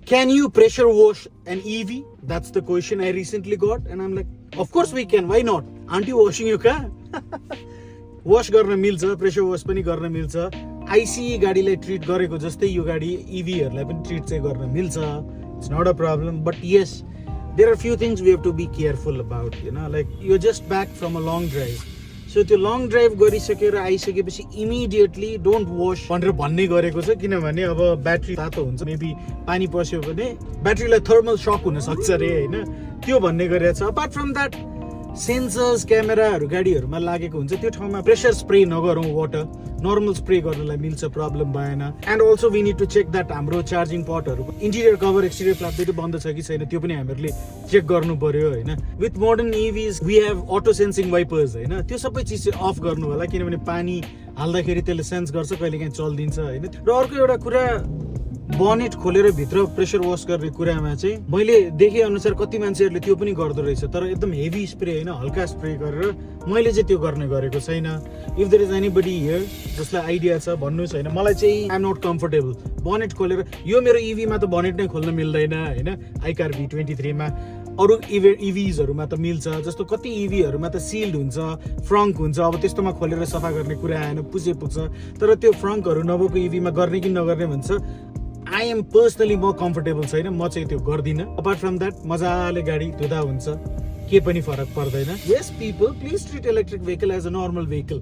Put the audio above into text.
Can you pressure wash an EV? That's the question I recently got. And I'm like, of course we can. Why not? Aren't you washing your car? Wash गर्न मिल्छ, pressure वास पनि गर्न मिल्छ. आइसी गाडीलाई treat गरेको जस्तै यो गाडी EV-हरूलाई पनि ट्रिट चाहिँ गर्न मिल्छ. It's not a problem. But yes, there are few things we have to be careful about, you know, like you're just back from a long drive. So त्यो long drive गरिसकेर आइसकेपछि immediately don't wash भनेर भन्ने गरेको छ, किनभने अब battery तातो हुन्छ, मेबी पानी पस्यो भने ब्याट्रीलाई थर्मल सक हुन सक्छ रे हैन, त्यो भन्ने गरेछ. अपार्ट फ्रम द्याट सेन्सर्स क्यामेराहरू गाडीहरूमा लागेको हुन्छ, त्यो ठाउँमा प्रेसर स्प्रे नगरौँ, वाटर नर्मल स्प्रे गर्नलाई मिल्छ, प्रब्लम भएन. And also we need to check that हाम्रो चार्जिङ पोर्टहरूको इन्टिरियर कभर एक्सटिरियर फ्ल्यापबाट बन्द छ कि छैन, त्यो पनि हामीहरूले चेक गर्नु पर्यो हैन. With modern EVs we have auto sensing wipers हैन, त्यो सबै चिज चाहिँ अफ गर्नु होला, किनभने पानी हाल्दाखेरि त्यसले सेन्स गर्छ, कहिलेकाहीँ चल्दिन्छ हैन. र अर्को एउटा कुरा, बनेट खोलेर भित्र प्रेसर वास गर्ने कुरामा चाहिँ मैले देखे अनुसार कति मान्छेहरूले त्यो पनि गर्दो रहेछ, तर एकदम हेभी स्प्रे हैन, हल्का स्प्रे गरेर. मैले चाहिँ त्यो गर्ने गरेको छैन. If there is anybody here जसलाई आइडिया छ भन्नुहोस् हैन. मलाई चाहिँ I am not comfortable bonnet खोलेर. यो मेरो इभीमा त बनेट नै खोल्न मिल्दैन हैन, iCar V23 मा. अरू इभीजहरूमा त मिल्छ, जस्तो कति इभीहरूमा त सिल्ड हुन्छ, फ्रङ्क हुन्छ, अब त्यस्तोमा खोलेर सफा गर्ने कुरा आएन, पुग्छ. तर त्यो फ्रङ्कहरू नभएको इभीमा गर्ने कि नगर्ने भन्छ. आई एम पर्सनली म कम्फर्टेबल छैन, म चाहिँ त्यो गर्दिनँ. अपार्ट फ्रम द्याट मजाले गाडी धुँदा हुन्छ, के पनि फरक पर्दैन. Yes people, please treat electric vehicle as a normal vehicle.